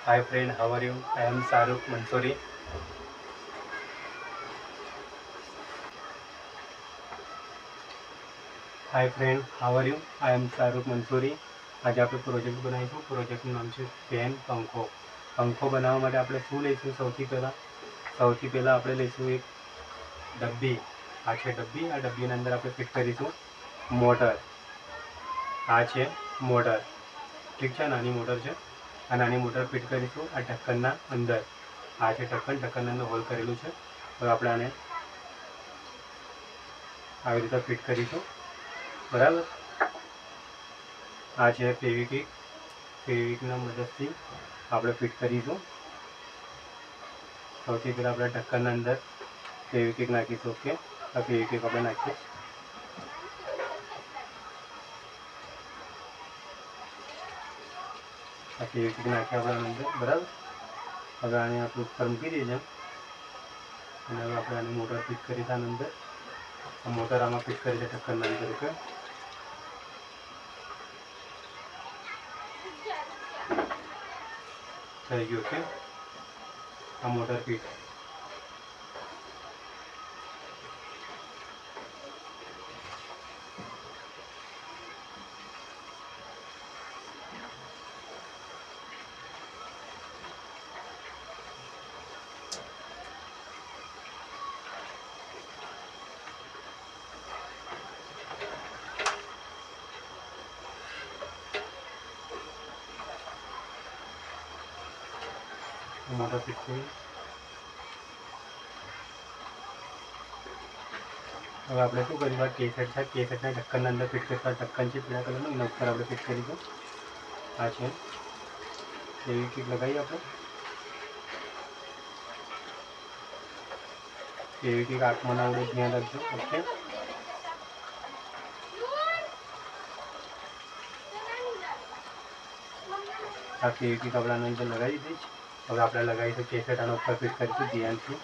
Hi friend, how are you? I am Shahrukh Mansoori. Hi friend, how are you? I am Shahrukh Mansoori. આજે આપણે project બનાવીશું. પ્રોજેક્ટનું નામ છે fan પંખો. પંખો બનાવવા માટે આપણે શું લઈશું? સૌથી પહેલાં આપણે લઈશું એક ડબ્બી. આ છે ડબ્બી. આ ડબ્બીના અંદર આપણે ફિટ કરીશું મોટર. આ છે મોટર, ઠીક છે, નાની મોટર છે. આ નાની મોટર ફિટ કરીશું આ ઢક્કનના અંદર. આ છે ઢક્કનના અંદર હોલ કરેલું છે. હવે આપણે આને આવી રીતે ફિટ કરીશું, બરાબર. આ છે ફેવિકના મદદથી આપણે ફિટ કરીશું. સૌથી પહેલાં આપણે ઢક્કનના અંદર ફેવિકિક નાખીશું. ઓકે, આ ફેવિકિક આપણે નાખીએ. આ ફેવિકિક નાખીએ આપણે અંદર, બરાબર. હવે આને આપણે ઉપર મૂકી દઈએ અને હવે આપણે આની મોટર ફિટ કરી આની અંદર. આ મોટર આમાં ફિટ કરી છે ઢક્કનના અંદર. ઓકે, થઈ ગયું. ઓકે, આ મોટર ફિટ. મોટર ફિટ થઈ. હવે આપણે શું કરીશું? આ કેસેટ છે, કેસેટના ઢક્કનના અંદર ફિટ કરીશું. ઢક્કન છે પીળા કલરનું, એના ઉપર આપણે ફિટ કરીશું. આ છે એવી કીક લગાવીએ આપણે. એવી કીક આંખમાં ના ઉડે, ધ્યાન રાખજો. ઓકે, આ એવી કીક આપણે આના અંદર લગાવી દઈશ. હવે આપણે લગાવીશું કેસેટ, આના ઉપર ફિટ કરીશું ધ્યાનથી.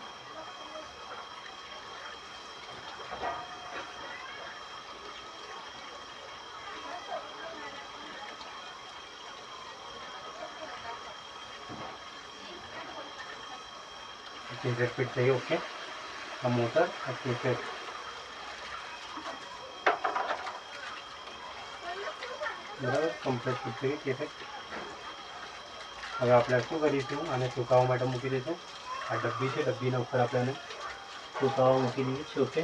કેસેટ ફિટ થઈ. ઓકે, આ મોટર, આ કેસેટ. બરાબર, કમ્પ્લીટ ફિટ થઈ કેસેટ. હવે આપણે શું કરીશું? આને સુકાવવા માટે મૂકી દઈશું. આ ડબ્બી છે, ડબ્બીના ઉપર આપણે આને સુકાવવા મૂકી દઈએ છીએ. ઓકે,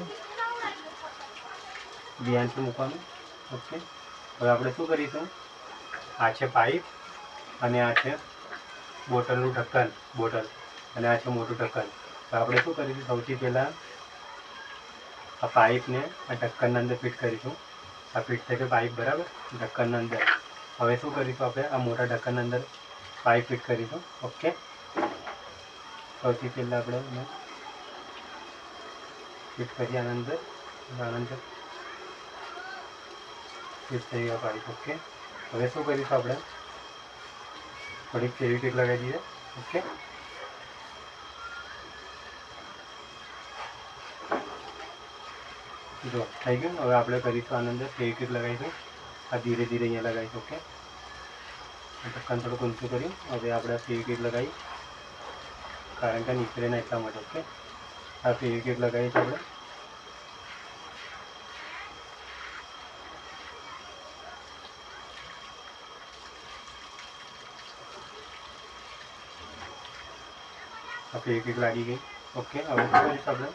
ધ્યાનથી મૂકવાનું. ઓકે, હવે આપણે શું કરીશું? આ છે પાઇપ અને આ છે બોટલનું ઢક્કન, બોટલ, અને આ છે મોટું ઢક્કન. તો આપણે શું કરીશું? સૌથી પહેલાં આ પાઇપને આ ઢક્કનના અંદર ફિટ કરીશું. આ ફિટ થઈ ગયો પાઇપ, બરાબર, ઢક્કનના અંદર. હવે શું કરીશું? આપણે આ મોટા ઢક્કનના અંદર પાઇપ ફિટ કરીશું. ઓકે, સૌથી પહેલાં આપણે એને ફિટ કરીએ આના અંદર. ફિટ થઈ ગયા પાઇપ. ઓકે, હવે શું કરીશું? આપણે થોડીક ફેવિક્વિક લગાવી દઈએ. ઓકે, જો થઈ ગયું. હવે આપણે કરીશું આના અંદર ફેવિક્વિક લગાવીશું. આ ધીરે ધીરે અહીંયા લગાવીશું. ઓકે, ઢક્કન થોડુંક ઊંચું કર્યું. હવે આપણે ફેવિક્વિક લગાવી, કારણ કે નીકળે ના એટલા માટે. ઓકે, આ ફેવિક્વિક લગાવી છે આપણે. આ ફેવિક્વિક લાગી ગઈ. ઓકે, હવે શું કરીશું? આપણે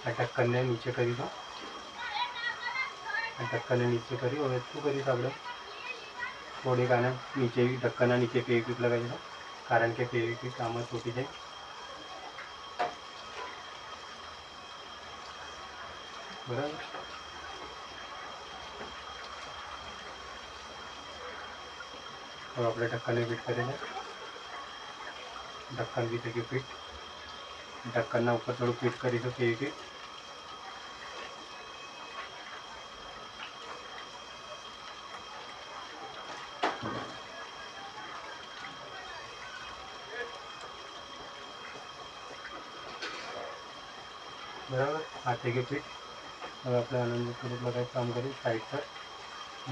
આ ઢક્કનને નીચે કરીશું. આ ઢક્કનને નીચે કર્યું. હવે શું કરીશું? આપણે થોડીક આને નીચે, ઢક્કનના નીચે ફેવિક્વિક લગાવીશું, કારણ કે ફેવિક્વિક આમાં તૂટી જાય. બરાબર, હવે આપણે ઢક્કનને ફિટ કરીને, ઢક્કન બી થઈ ગયું ફિટ. ઢક્કનના ઉપર થોડું ફિટ કરીશું ફેવિક્વિક. બરાબર, આ થઈ ગયું ફિટ. હવે આપણે આનંદ થોડુંક લગાવી કામ કરી સાઈડ પર,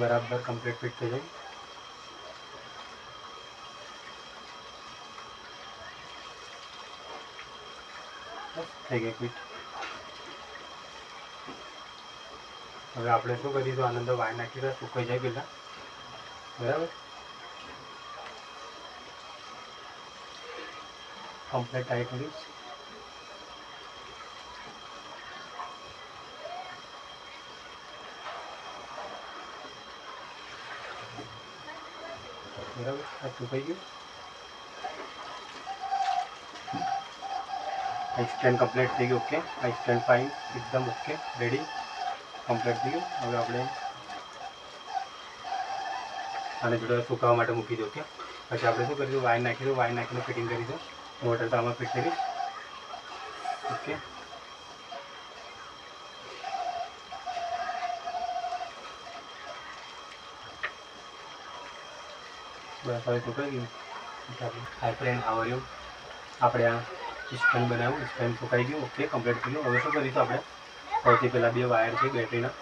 બરાબર કમ્પ્લીટ ફિટ થઈ જાય. બસ થઈ ગઈ ફિટ. હવે આપણે શું કરીશું, આની અંદર વાયર નાખી દઈએ, સુકાઈ જાય પહેલાં. બરાબર, કમ્પ્લીટ ટાઈટ કરીશ. બરાબર, આ સુકાઈ ગયું. આ સ્ટેન્ડ કમ્પ્લીટ થઈ ગયું. ઓકે, આ સ્ટેન્ડ ફાઇન, એકદમ ઓકે, રેડી, કમ્પ્લીટ થઈ ગયું. હવે આપણે આને જોડે સુકાવવા માટે મૂકી દો. ઓકે, પછી આપણે શું કરીશું, વાયર નાખીશું, વાયર નાખીને ફિટિંગ કરીશું. મોટર તો આમાં ફિટ કરીશ. ઓકે, બસ હવે સુકાઈ ગયું. Hi friend, how are you? આપણે આ સ્ટેન્ડ બનાવ્યું, સ્ટેન્ડ સુકાઈ ગયું. ઓકે, કમ્પ્લીટ થઈ ગયું. હવે શું કરીશું, આપણે સૌથી પહેલાં 2 વાયર છે બેટરીના,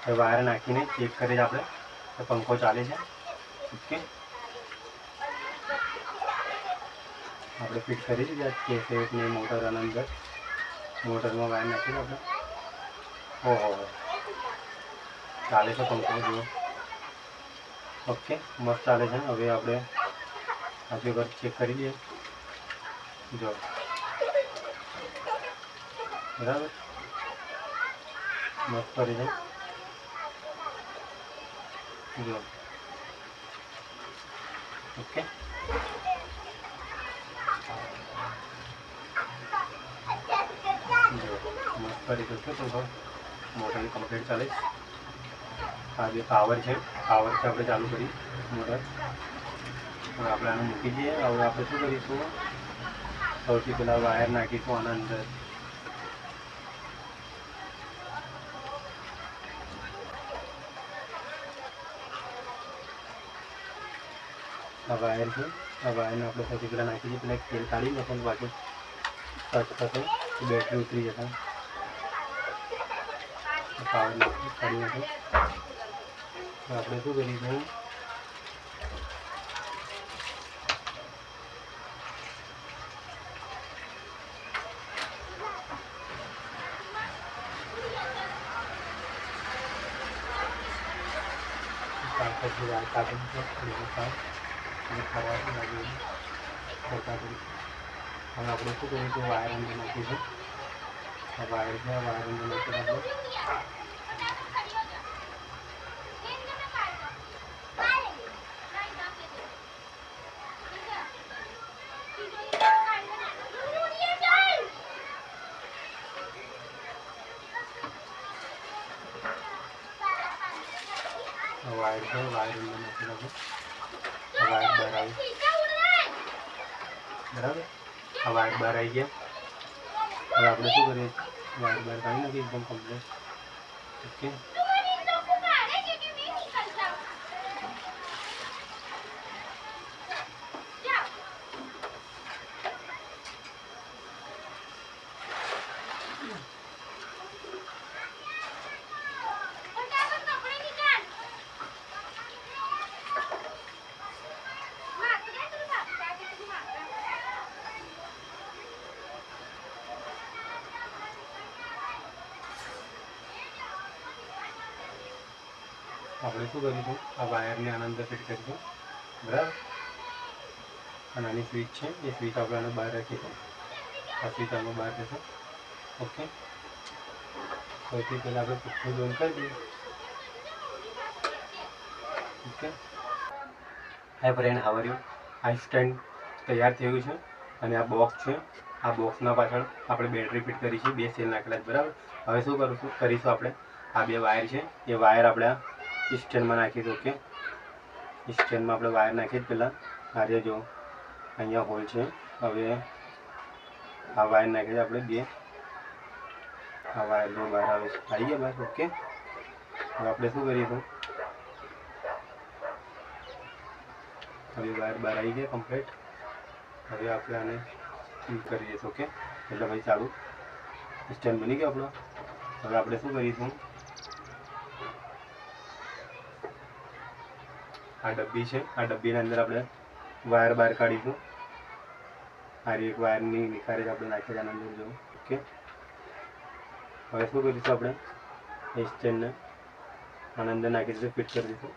એ વાયર નાખીને ચેક કરીએ આપણે તો પંખો ચાલે છે. ઓકે, આપણે ફિટ કરી દીધા કેસેટની મોટર અંદર. મોટરમાં વાયર નાખીને આપણે ઓહો ચાલે છે પંખો, જુઓ. ઓકે, મસ્ત ચાલે છે. હવે આપણે હજુ વખત ચેક કરી દઈએ. જો બરાબર, મસ્ત કરી છે. જો ઓકે, જો મસ્ત કરી શકશે પંખો, મોટર કમ્પ્લીટ ચાલે છે. આ જે પાવર છે, પાવરથી આપણે ચાલુ કરી મોટર. હવે આપણે આને મૂકી દઈએ. હવે આપણે શું કરીશું, સૌથી પહેલાં વાયર નાખીશું આના અંદર. આ વાયર છે, આ વાયરને આપણે સૌથી પહેલાં નાખી દઈએ. પહેલાં તેલ કાઢી નાખો, બાકી ટચ થશે તો બેટરી ઉતરી જશે. પાવર નાખી કાઢી નાખો. આપણે શું કરીશું, પછી વાયર કાઢી ખાવાનું લાગી કરતા કરી. હવે આપણે શું કરીશું, વાયર અંદર નાખીશું. આ વાયર છે, વાયર અંદર નાખીને આપણે વાયર છે, વાયર અંદર નાખીને આપણે વાયર બહાર આવી. બરાબર, આ વાયર બહાર આવી ગયા. હવે આપણે શું કરીએ, વાયર બહાર કાઢી નાખીએ એકદમ કમ્પ્લીટ. ઓકે, આપણે શું કરીશું, આ વાયરને આના અંદર ફિટ કરીશું. બરાબર, અને આની સ્વિચ છે, એ સ્વિચ આપણે આને બહાર રાખીશું. આ સ્વિચ આમાં બહાર રહેશે. ઓકે, સૌથી પહેલાં આપણે પંખો બંધ કરી દઈએ. Okay, hi friend, how are you? આ સ્ટેન્ડ તૈયાર થયું છે અને આ બોક્સ છે. આ બોક્સના પાછળ આપણે બેટરી ફિટ કરી છે, 2 સેલ નાખેલા છે. બરાબર, હવે શું કરીશું આપણે, આ 2 વાયર છે, એ વાયર આપણે સ્ટેન્ડમાં નાખીશું. ઓકે, સ્ટેન્ડમાં આપણે વાયર નાખી પહેલાં આજે જો અહીંયા હોલ છે. હવે આ વાયર નાખી આપણે 2, આ વાયર જો બહાર આવે છે, આવી ગયા બહાર. ઓકે, હવે આપણે શું કરીશું, હવે વાયર બહાર આવી ગયા કમ્પ્લીટ. હવે આપણે આને ફિટ કરી દઈશું. ઓકે, એટલે ભાઈ ચાલુ સ્ટેન્ડ બની ગયો આપણો. હવે આપણે શું કરીશું, આ ડબ્બી છે, આ ડબ્બીના અંદર આપણે વાયર બહાર કાઢીશું. આ એક વાયરની નિખારે આપણે નાખી આના અંદર જો. Okay, okay. હવે શું કરીશું આપણે એ સ્ટેન્ડને આના અંદર નાખી દઈશું, ફિટ કરી દઈશું.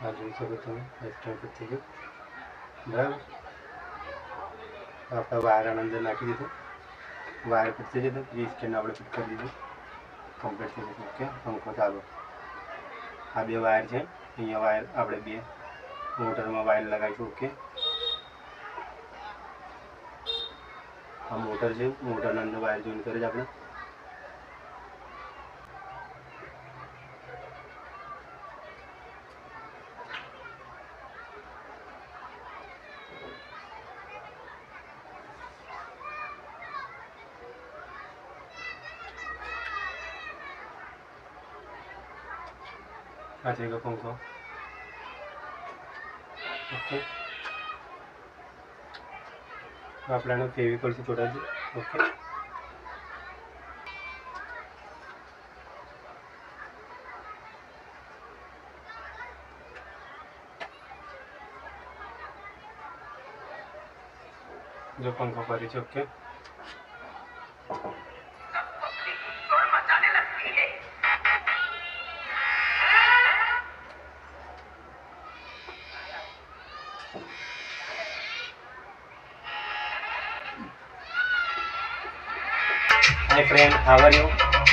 આ જોઈ શકો તમે સ્ટેન્ડ ફિટ થઈ ગયું. બરાબર, આપણે વાયર આના અંદર નાખી દીધું, વાયર ફિટ થઈ જતું, એ સ્ટેન્ડ આપણે ફિટ કરી દીધું, કમ્પ્લીટ થઈ જતું. ઓકે, પંખો ચાલુ. આ બે વાયર છે, અહીંયા વાયર આપણે બે મોટરમાં વાયર લગાવીશું. ઓકે, આ મોટર છે, મોટરના અંદર વાયર જોઈન કરે છે આપણે. આ છે કે પંખો. ઓકે, આપણે આને ફેવિકોલથી ચોટાડી. ઓકે, જો પંખો ફરી છે. Okay, hi friend, how are you?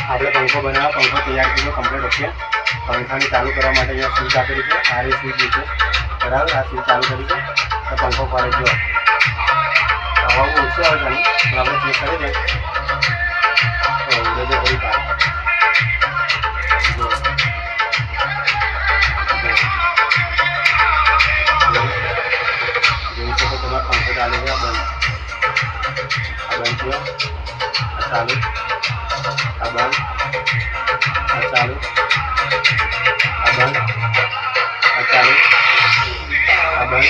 આપણે પંખો બનાવ્યો, પંખો તૈયાર થયો કમ્પ્લીટ. ઓકે, પંખાને ચાલુ કરવા માટે અહીંયા સ્વિચ આપેલી છે, આ સ્વિચ છે. બરાબર, આ સ્વિચ ચાલુ કરી છે તો પંખો ફરે. જો હવા ઓછી આવે છે, પણ આપણે ચેક કરી દઈએ તો ઉડે છે થોડી વાર. જોઈ શકો તમારા પંખો ચાલે છે. આ બંધ થયો, આ ચાલુ, આ બંધ, આ ચાલુ, આ બંધ, આ ચાલુ, આ બંધ,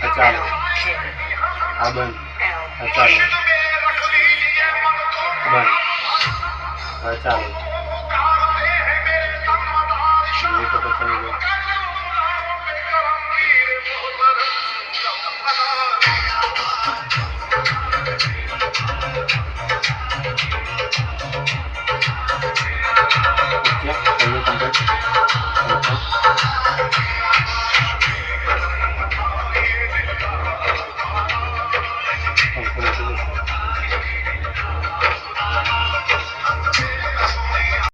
આ ચાલુ, આ બંધ, આ ચાલુ, બંધ, આ ચાલુ. જોઈ શકો તમે.